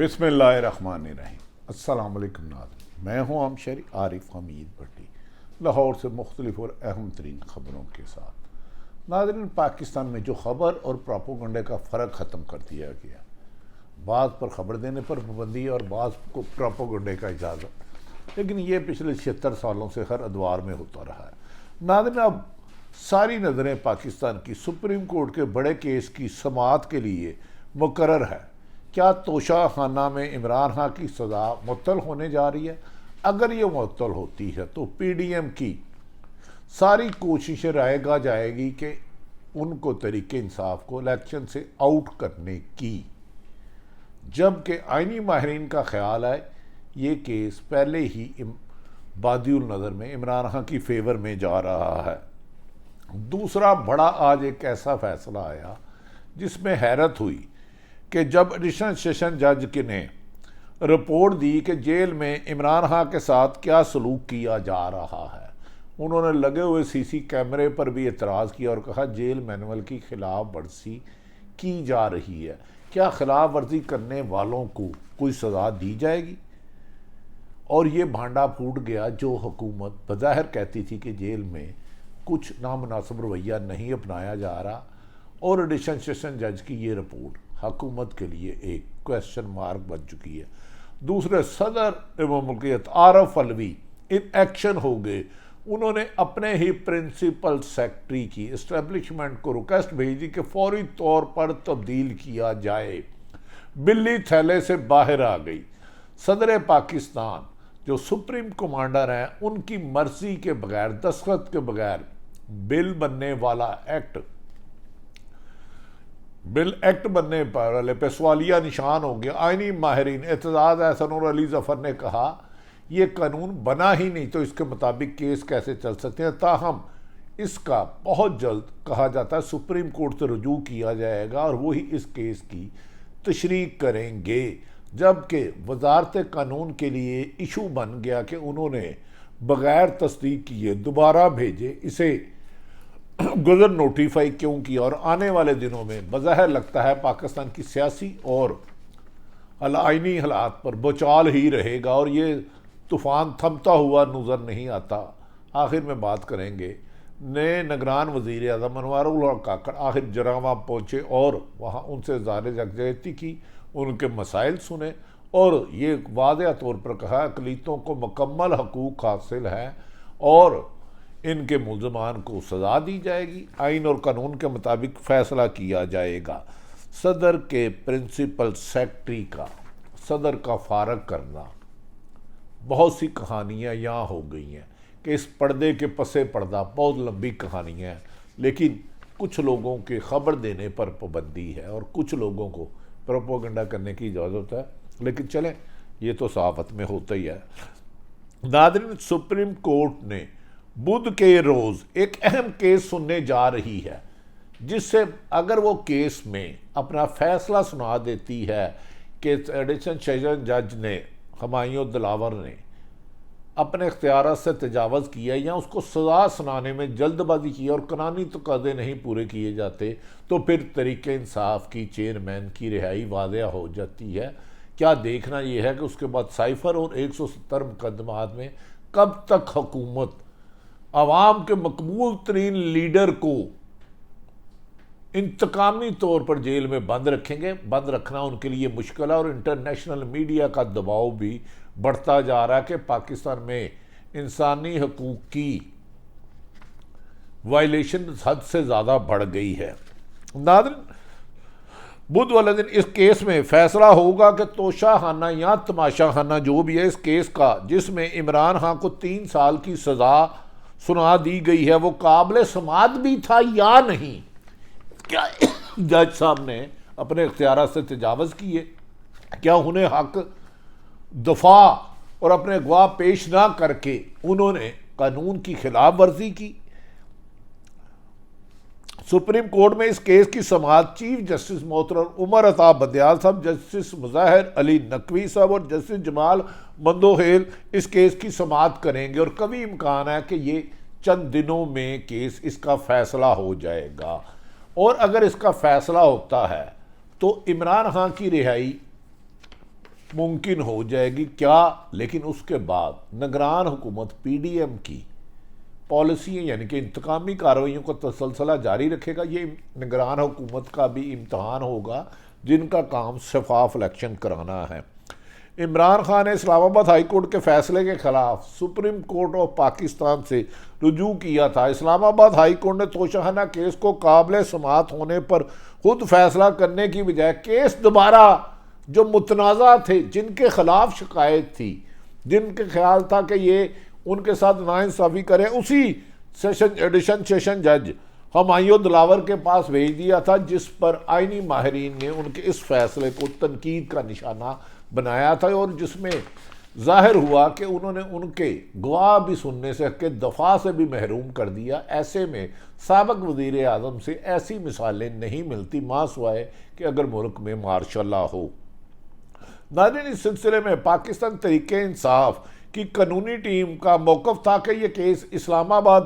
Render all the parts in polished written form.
بسم اللہ الرحمن الرحیم۔ السلام علیکم ناظرین، میں ہوں امشری عارف حمید بھٹی، لاہور سے مختلف اور اہم ترین خبروں کے ساتھ۔ ناظرین، پاکستان میں جو خبر اور پروپیگنڈے کا فرق ختم کر دیا گیا، بعض پر خبر دینے پر پابندی اور بعض کو پروپیگنڈے کا اجازت، لیکن یہ پچھلے 76 سالوں سے ہر ادوار میں ہوتا رہا ہے۔ ناظرین، اب ساری نظریں پاکستان کی سپریم کورٹ کے بڑے کیس کی سماعت کے لیے مقرر ہے۔ کیا توشہ خانہ میں عمران خان کی سزا معطل ہونے جا رہی ہے؟ اگر یہ معطل ہوتی ہے تو پی ڈی ایم کی ساری کوششیں رائے گاہ جائے گی کہ ان کو تحریک انصاف کو الیکشن سے آؤٹ کرنے کی، جبکہ آئینی ماہرین کا خیال ہے یہ کیس پہلے ہی بادی النظر میں عمران خان کی فیور میں جا رہا ہے۔ دوسرا بڑا آج ایک ایسا فیصلہ آیا جس میں حیرت ہوئی کہ جب ایڈیشنل سیشن جج نے رپورٹ دی کہ جیل میں عمران خان کے ساتھ کیا سلوک کیا جا رہا ہے، انہوں نے لگے ہوئے سی سی کیمرے پر بھی اعتراض کیا اور کہا جیل مینول کی خلاف ورزی کی جا رہی ہے، کیا خلاف ورزی کرنے والوں کو کوئی سزا دی جائے گی؟ اور یہ بھانڈا پھوٹ گیا جو حکومت بظاہر کہتی تھی کہ جیل میں کچھ نامناسب رویہ نہیں اپنایا جا رہا، اور ایڈیشنل سیشن جج کی یہ رپورٹ حکومت کے لیے ایک کویسچن مارک بن چکی ہے۔ دوسرے صدر مملکت عارف علوی ان ایکشن ہو گئے، انہوں نے اپنے ہی پرنسپل سیکرٹری کی اسٹیبلشمنٹ کو ریکویسٹ بھیج دی کہ فوری طور پر تبدیل کیا جائے۔ بلی تھیلے سے باہر آ گئی۔ صدر پاکستان جو سپریم کمانڈر ہیں، ان کی مرضی کے بغیر، دستخط کے بغیر بل بننے والے پہ سوالیہ نشان ہو گیا۔ آئینی ماہرین اعتزاز احسن اور علی ظفر نے کہا یہ قانون بنا ہی نہیں تو اس کے مطابق کیس کیسے چل سکتے ہیں، تاہم اس کا بہت جلد کہا جاتا ہے سپریم کورٹ سے رجوع کیا جائے گا اور وہی اس کیس کی تشریح کریں گے، جبکہ وزارت قانون کے لیے ایشو بن گیا کہ انہوں نے بغیر تصدیق کیے دوبارہ بھیجے، اسے گزر نوٹیفائی کیوں کیا، اور آنے والے دنوں میں بظاہر لگتا ہے پاکستان کی سیاسی اور آئینی حالات پر بچال ہی رہے گا اور یہ طوفان تھمتا ہوا نظر نہیں آتا۔ آخر میں بات کریں گے نئے نگران وزیر اعظم انوار الحق کاکڑ آخر جراواں پہنچے اور وہاں ان سے اظہار یکجہتی کی، ان کے مسائل سنے اور یہ واضح طور پر کہا اقلیتوں کو مکمل حقوق حاصل ہیں اور ان کے ملزمان کو سزا دی جائے گی، آئین اور قانون کے مطابق فیصلہ کیا جائے گا۔ صدر کے پرنسپل سیکرٹری کا صدر کا فارغ کرنا، بہت سی کہانیاں یہاں ہو گئی ہیں کہ اس پردے کے پسے پردہ بہت لمبی کہانیاں ہیں، لیکن کچھ لوگوں کے خبر دینے پر پابندی ہے اور کچھ لوگوں کو پروپیگنڈا کرنے کی اجازت ہے، لیکن چلیں یہ تو صحافت میں ہوتا ہی ہے۔ ناظرین، سپریم کورٹ نے بدھ کے روز ایک اہم کیس سننے جا رہی ہے، جس سے اگر وہ کیس میں اپنا فیصلہ سنا دیتی ہے کہ ایڈیشنل سیشن جج نے ہمایوں دلاور نے اپنے اختیارات سے تجاوز کیا یا اس کو سزا سنانے میں جلد بازی کی اور قانونی تقاضے نہیں پورے کیے جاتے، تو پھر تحریک انصاف کی چیئرمین کی رہائی واضح ہو جاتی ہے۔ کیا دیکھنا یہ ہے کہ اس کے بعد سائفر اور 170 مقدمات میں کب تک حکومت عوام کے مقبول ترین لیڈر کو انتقامی طور پر جیل میں بند رکھیں گے۔ بند رکھنا ان کے لیے مشکل ہے اور انٹرنیشنل میڈیا کا دباؤ بھی بڑھتا جا رہا ہے کہ پاکستان میں انسانی حقوق کی وائلیشن حد سے زیادہ بڑھ گئی ہے۔ ناظرین، بدھ والے دن اس کیس میں فیصلہ ہوگا کہ توشہ خانہ یا تماشا خانہ جو بھی ہے اس کیس کا، جس میں عمران خان کو 3 سال کی سزا سنا دی گئی ہے، وہ قابل سماعت بھی تھا یا نہیں۔ کیا جج صاحب نے اپنے اختیارات سے تجاوز کیے؟ کیا انہیں حق دفاع اور اپنے گواہ پیش نہ کر کے انہوں نے قانون کی خلاف ورزی کی؟ سپریم کورٹ میں اس کیس کی سماعت چیف جسٹس محترم عمر عطا بندیال صاحب، جسٹس مظاہر علی نقوی صاحب اور جسٹس جمال مندوہیل اس کیس کی سماعت کریں گے، اور کبھی امکان ہے کہ یہ چند دنوں میں کیس اس کا فیصلہ ہو جائے گا، اور اگر اس کا فیصلہ ہوتا ہے تو عمران خان کی رہائی ممکن ہو جائے گی کیا، لیکن اس کے بعد نگران حکومت پی ڈی ایم کی پالیسیاں یعنی کہ انتقامی کارروائیوں کا تسلسلہ جاری رکھے گا۔ یہ نگران حکومت کا بھی امتحان ہوگا جن کا کام شفاف الیکشن کرانا ہے۔ عمران خان نے اسلام آباد ہائی کورٹ کے فیصلے کے خلاف سپریم کورٹ آف پاکستان سے رجوع کیا تھا۔ اسلام آباد ہائی کورٹ نے توشہانہ کیس کو قابل سماعت ہونے پر خود فیصلہ کرنے کی بجائے کیس دوبارہ جو متنازع تھے، جن کے خلاف شکایت تھی، جن کے خیال تھا کہ یہ ان کے ساتھ ناانصافی کرے، اسی ایڈیشن سیشن جج ہمایوں دلاور کے پاس بھیج دیا تھا، جس پر آئینی ماہرین نے ان کے اس فیصلے کو تنقید کا نشانہ بنایا تھا، اور جس میں ظاہر ہوا کہ انہوں نے ان کے گواہ بھی سننے سے کہ دفاع سے بھی محروم کر دیا۔ ایسے میں سابق وزیر اعظم سے ایسی مثالیں نہیں ملتی ماں سوائے کہ اگر ملک میں مارشل لا ہو۔ ناظرین، اس سلسلے میں پاکستان تحریک انصاف کی قانونی ٹیم کا موقف تھا کہ یہ کیس اسلام آباد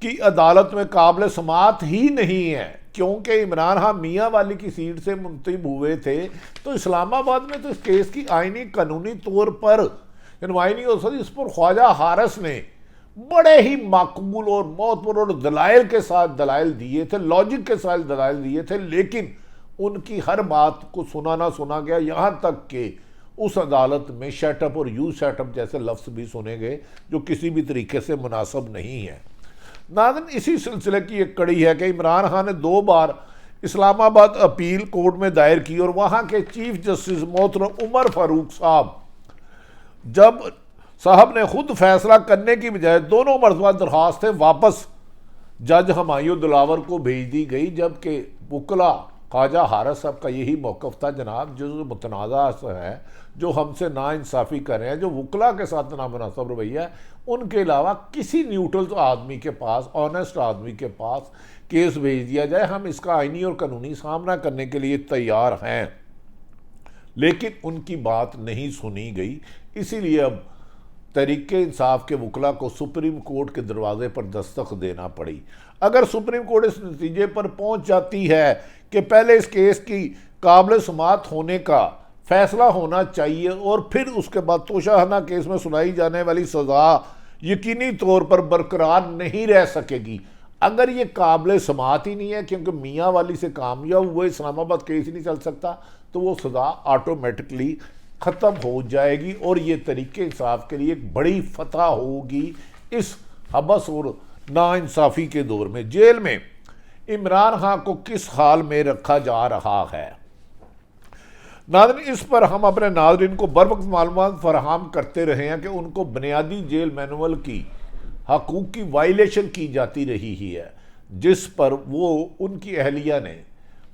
کی عدالت میں قابل سماعت ہی نہیں ہے، کیونکہ عمران خان میاں والی کی سیٹ سے منتخب ہوئے تھے، تو اسلام آباد میں تو اس کیس کی آئینی قانونی طور پر سنوائی نہیں ہو سکتی۔ اس پر خواجہ حارث نے بڑے ہی معقول اور معتبر اور دلائل کے ساتھ دلائل دیے تھے، لاجک کے ساتھ دلائل دیے تھے، لیکن ان کی ہر بات کو سنا نہ سنا گیا، یہاں تک کہ اس عدالت میں شیٹ اپ اور یو سیٹ اپ جیسے لفظ بھی سنے گئے جو کسی بھی طریقے سے مناسب نہیں ہے۔ ناظرین، اسی سلسلے کی ایک کڑی ہے کہ عمران خان نے 2 بار اسلام آباد اپیل کورٹ میں دائر کی، اور وہاں کے چیف جسٹس محترم عمر فاروق صاحب نے خود فیصلہ کرنے کی بجائے دونوں مرتبہ درخواستیں واپس جج ہمایوں دلاور کو بھیج دی گئی، جبکہ وکلا خواجہ حارث صاحب کا یہی موقف تھا، جناب جو متنازع ہے، جو ہم سے ناانصافی کر رہے ہیں، جو وکلا کے ساتھ نامناسب رویہ ہے، ان کے علاوہ کسی نیوٹرل آدمی کے پاس، آنیسٹ آدمی کے پاس کیس بھیج دیا جائے، ہم اس کا آئینی اور قانونی سامنا کرنے کے لیے تیار ہیں۔ لیکن ان کی بات نہیں سنی گئی، اسی لیے اب تحریک انصاف کے وکلا کو سپریم کورٹ کے دروازے پر دستک دینا پڑی۔ اگر سپریم کورٹ اس نتیجے پر پہنچ جاتی ہے کہ پہلے اس کیس کی قابل سماعت ہونے کا فیصلہ ہونا چاہیے، اور پھر اس کے بعد توشہانہ کیس میں سنائی جانے والی سزا یقینی طور پر برقرار نہیں رہ سکے گی۔ اگر یہ قابل سماعت ہی نہیں ہے کیونکہ میاں والی سے کامیاب ہوئے اسلام آباد کیس ہی نہیں چل سکتا، تو وہ سزا آٹومیٹکلی ختم ہو جائے گی، اور یہ تحریک انصاف کے لیے ایک بڑی فتح ہوگی اس حبس اور ناانصافی کے دور میں۔ جیل میں عمران خان کو کس حال میں رکھا جا رہا ہے؟ ناظرین، اس پر ہم اپنے ناظرین کو بروقت معلومات فراہم کرتے رہے ہیں کہ ان کو بنیادی جیل مینول کی حقوق کی وائلیشن کی جاتی رہی ہی ہے، جس پر وہ ان کی اہلیہ نے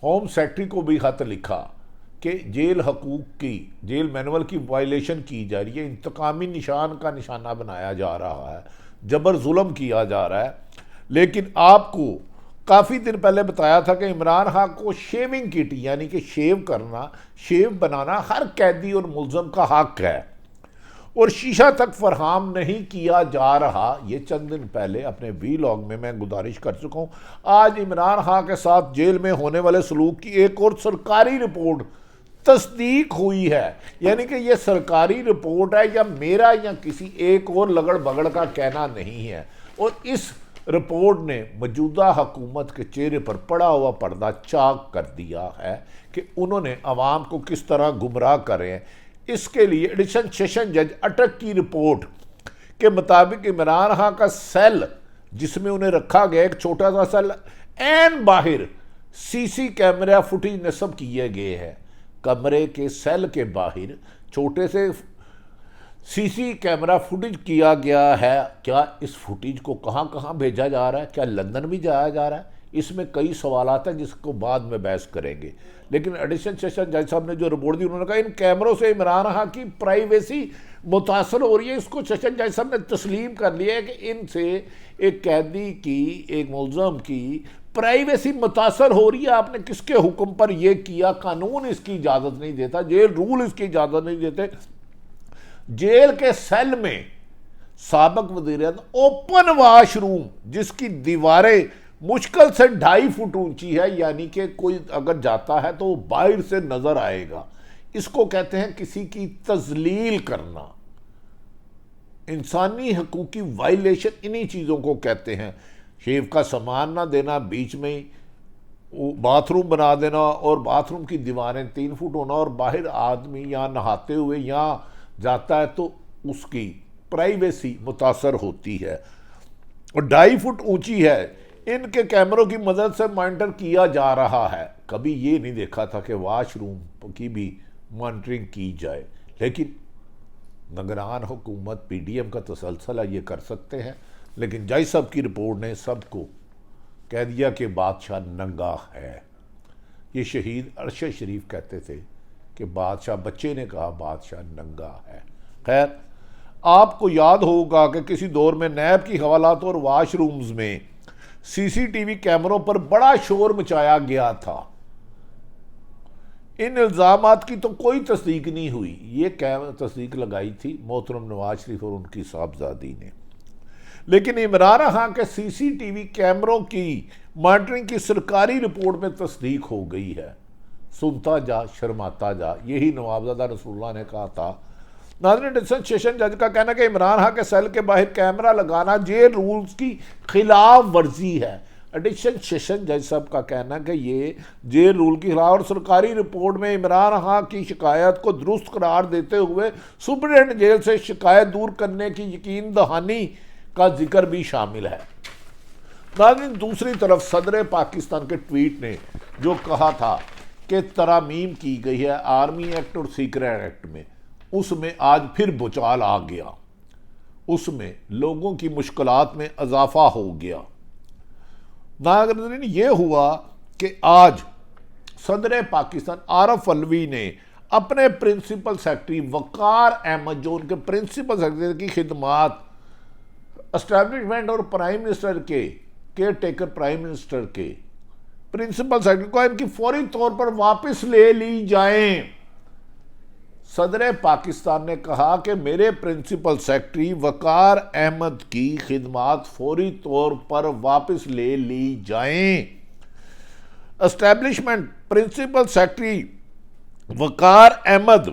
ہوم سیکرٹری کو بھی خط لکھا کہ جیل حقوق کی، جیل مینول کی وائلیشن کی جا رہی ہے، انتقامی نشان کا نشانہ بنایا جا رہا ہے، جبر ظلم کیا جا رہا ہے۔ لیکن آپ کو کافی دن پہلے بتایا تھا کہ عمران خان کو شیونگ کٹ یعنی کہ شیو کرنا، شیو بنانا ہر قیدی اور ملزم کا حق ہے، اور شیشہ تک فراہم نہیں کیا جا رہا۔ یہ چند دن پہلے اپنے وی لاگ میں گزارش کر چکا ہوں۔ آج عمران خان کے ساتھ جیل میں ہونے والے سلوک کی ایک اور سرکاری رپورٹ تصدیق ہوئی ہے، یعنی کہ یہ سرکاری رپورٹ ہے، یا میرا یا کسی ایک اور لگڑ بگڑ کا کہنا نہیں ہے، اور اس رپورٹ نے موجودہ حکومت کے چہرے پر پڑا ہوا پردہ چاک کر دیا ہے کہ انہوں نے عوام کو کس طرح گمراہ کرے ہیں۔ اس کے لیے ایڈیشن سیشن جج اٹک کی رپورٹ کے مطابق عمران خان کا سیل، جس میں انہیں رکھا گیا، ایک چھوٹا سا سیل، این باہر سی سی کیمرہ فوٹیج نصب کیے گئے ہیں۔ کمرے کے سیل کے باہر چھوٹے سے سی سی کیمرہ فوٹیج کیا گیا ہے۔ کیا اس فوٹیج کو کہاں کہاں بھیجا جا رہا ہے؟ کیا لندن بھی جایا جا رہا ہے؟ اس میں کئی سوالات ہیں جس کو بعد میں بحث کریں گے، لیکن ایڈیشن سیشن جج صاحب نے جو رپورٹ دی، انہوں نے کہا ان کیمروں سے عمران خان کی پرائیویسی متاثر ہو رہی ہے۔ اس کو سیشن جج صاحب نے تسلیم کر لیا ہے کہ ان سے ایک قیدی کی، ایک ملزم کی پرائیویسی متاثر ہو رہی ہے۔ آپ نے کس کے حکم پر یہ کیا؟ قانون اس کی اجازت نہیں دیتا، جیل رول اس کی اجازت نہیں دیتے۔ جیل کے سیل میں سابق وزیر اعظم اوپن واش روم، جس کی دیواریں مشکل سے 2.5 فٹ اونچی ہے، یعنی کہ کوئی اگر جاتا ہے تو وہ باہر سے نظر آئے گا، اس کو کہتے ہیں کسی کی تذلیل کرنا، انسانی حقوق کی وائلیشن انہی چیزوں کو کہتے ہیں۔ شیف کا سامان نہ دینا، بیچ میں باتھ روم بنا دینا اور باتھ روم کی دیواریں 3 فٹ ہونا، اور باہر آدمی یہاں نہاتے ہوئے یہاں جاتا ہے تو اس کی پرائیویسی متاثر ہوتی ہے، اور 2.5 فٹ اونچی ہے، ان کے کیمروں کی مدد سے مانیٹر کیا جا رہا ہے۔ کبھی یہ نہیں دیکھا تھا کہ واش روم کی بھی مانیٹرنگ کی جائے، لیکن نگران حکومت پی ڈی ایم کا تسلسل ہے، یہ کر سکتے ہیں۔ لیکن جج صاحب کی رپورٹ نے سب کو کہہ دیا کہ بادشاہ ننگا ہے۔ یہ شہید ارشد شریف کہتے تھے کہ بادشاہ، بچے نے کہا بادشاہ ننگا ہے۔ خیر، آپ کو یاد ہوگا کہ کسی دور میں نیب کی حوالات اور واش رومز میں سی سی ٹی وی کیمروں پر بڑا شور مچایا گیا تھا۔ ان الزامات کی تو کوئی تصدیق نہیں ہوئی، یہ تصدیق لگائی تھی محترم نواز شریف اور ان کی صاحبزادی نے۔ لیکن عمران خان کے سی سی ٹی وی کیمروں کی مانیٹرنگ کی سرکاری رپورٹ میں تصدیق ہو گئی ہے۔ سنتا جا شرماتا جا، یہی نوابزادہ رسول اللہ نے کہا تھا۔ ناظرین، ایڈیشن سیشن جج کا کہنا ہے کہ عمران خان کے سیل کے باہر کیمرہ لگانا جیل رولز کی خلاف ورزی ہے۔ ایڈیشن سیشن جج صاحب کا کہنا ہے کہ یہ جیل رول کی خلاف، اور سرکاری رپورٹ میں عمران خان کی شکایت کو درست قرار دیتے ہوئے سپرنٹینڈنٹ جیل سے شکایت دور کرنے کی یقین دہانی کا ذکر بھی شامل ہے۔ ناظرین، دوسری طرف صدر پاکستان کے ٹویٹ نے جو کہا تھا کہ ترامیم کی گئی ہے آرمی ایکٹ اور سیکرٹ ایکٹ میں، اس میں آج پھر بچال آ گیا، اس میں لوگوں کی مشکلات میں اضافہ ہو گیا۔ ناظرین، یہ ہوا کہ آج صدر پاکستان عارف علوی نے اپنے پرنسپل سیکرٹری وقار احمد، جو ان کے پرنسپل سیکرٹری کی خدمات اسٹیبلشمنٹ اور پرائم منسٹر کے کیئر ٹیکر پرائم منسٹر کے پرنسپل سیکرٹری کو ان کی فوری طور پر واپس لے لی جائیں۔ صدر پاکستان نے کہا کہ میرے پرنسپل سیکرٹری وقار احمد کی خدمات فوری طور پر واپس لے لی جائیں۔ اسٹیبلشمنٹ پرنسپل سیکرٹری وقار احمد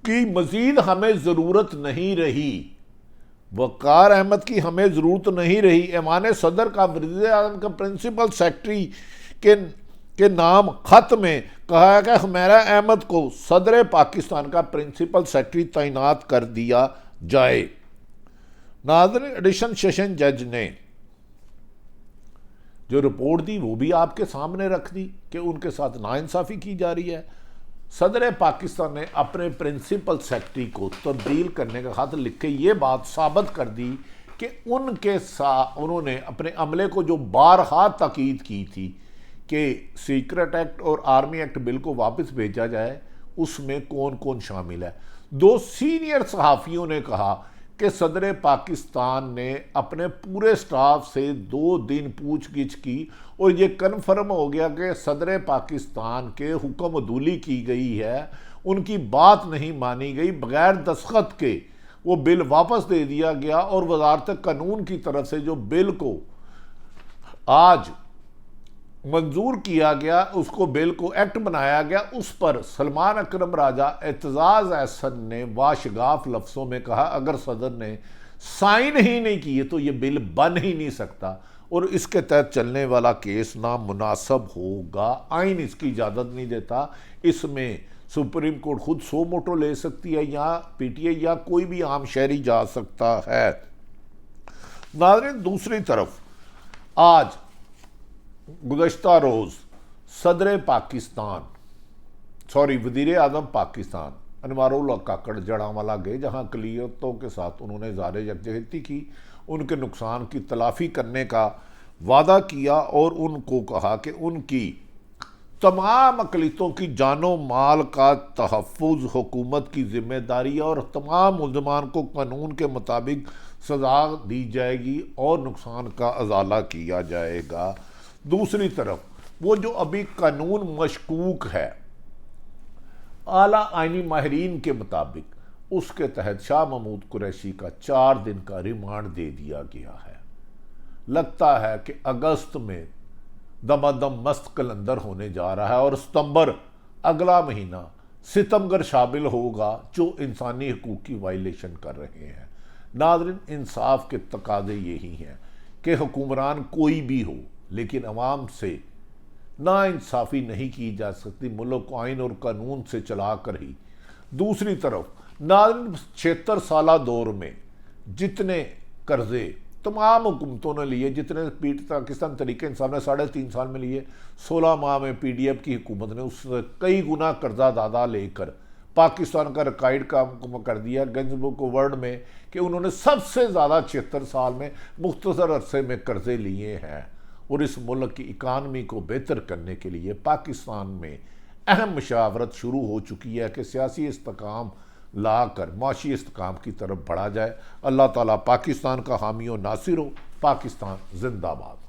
کی مزید ہمیں ضرورت نہیں رہی، وقار احمد کی ہمیں ضرورت نہیں رہی۔ ایوان صدر کا وزیر اعظم کا پرنسپل سیکرٹری کے نام خط میں کہا ہے کہ حمیرہ احمد کو صدر پاکستان کا پرنسپل سیکرٹری تعینات کر دیا جائے۔ ناظرین، ایڈیشن سیشن جج نے جو رپورٹ دی وہ بھی آپ کے سامنے رکھ دی کہ ان کے ساتھ ناانصافی کی جا رہی ہے۔ صدر پاکستان نے اپنے پرنسپل سیکرٹری کو تبدیل کرنے کا خط لکھ کے یہ بات ثابت کر دی کہ انہوں نے اپنے عملے کو جو بارہا تاکید کی تھی کہ سیکرٹ ایکٹ اور آرمی ایکٹ بل کو واپس بھیجا جائے، اس میں کون کون شامل ہے۔ 2 سینئر صحافیوں نے کہا کہ صدر پاکستان نے اپنے پورے سٹاف سے 2 دن پوچھ گچھ کی اور یہ کنفرم ہو گیا کہ صدر پاکستان کے حکم عدولی کی گئی ہے، ان کی بات نہیں مانی گئی، بغیر دستخط کے وہ بل واپس دے دیا گیا، اور وزارت قانون کی طرف سے جو بل کو آج منظور کیا گیا، اس کو بل کو ایکٹ بنایا گیا، اس پر سلمان اکرم راجہ اعتزاز احسن نے واشگاف لفظوں میں کہا اگر صدر نے سائن ہی نہیں کیے تو یہ بل بن ہی نہیں سکتا، اور اس کے تحت چلنے والا کیس نامناسب ہوگا، آئین اس کی اجازت نہیں دیتا، اس میں سپریم کورٹ خود سو موٹو لے سکتی ہے یا پی ٹی آئی یا کوئی بھی عام شہری جا سکتا ہے۔ ناظرین، دوسری طرف آج گزشتہ روز وزیر اعظم پاکستان انوار اللہ کاکڑ جڑاوالا گئے، جہاں اقلیتوں کے ساتھ انہوں نے اظہار یکجہتی کی، ان کے نقصان کی تلافی کرنے کا وعدہ کیا، اور ان کو کہا کہ ان کی تمام اقلیتوں کی جان و مال کا تحفظ حکومت کی ذمہ داری ہے، اور تمام ملزمان کو قانون کے مطابق سزا دی جائے گی اور نقصان کا ازالہ کیا جائے گا۔ دوسری طرف وہ جو ابھی قانون مشکوک ہے، اعلیٰ آئینی ماہرین کے مطابق اس کے تحت شاہ محمود قریشی کا 4 دن کا ریمانڈ دے دیا گیا ہے۔ لگتا ہے کہ اگست میں دم مست کلندر ہونے جا رہا ہے، اور ستمبر اگلا مہینہ ستمگر شامل ہوگا جو انسانی حقوق کی وائلیشن کر رہے ہیں۔ ناظرین، انصاف کے تقاضے یہی ہیں کہ حکمران کوئی بھی ہو لیکن عوام سے نا انصافی نہیں کی جا سکتی، ملک کو آئین اور قانون سے چلا کر ہی۔ دوسری طرف ناظرین، 76 سالہ دور میں جتنے قرضے تمام حکومتوں نے لیے، جتنے پاکستان تحریک انصاف نے 3.5 سال میں لیے، 16 ماہ میں پی ڈی ایف کی حکومت نے اس سے کئی گنا قرضہ دادا لے کر پاکستان کا ریکارڈ کام کر دیا گنز بک ورلڈ میں کہ انہوں نے سب سے زیادہ 76 سال میں مختصر عرصے میں قرضے لیے ہیں۔ اور اس ملک کی اکانومی کو بہتر کرنے کے لیے پاکستان میں اہم مشاورت شروع ہو چکی ہے کہ سیاسی استحکام لا کر معاشی استحکام کی طرف بڑھا جائے۔ اللہ تعالیٰ پاکستان کا حامی و ناصر ہو۔ پاکستان زندہ باد۔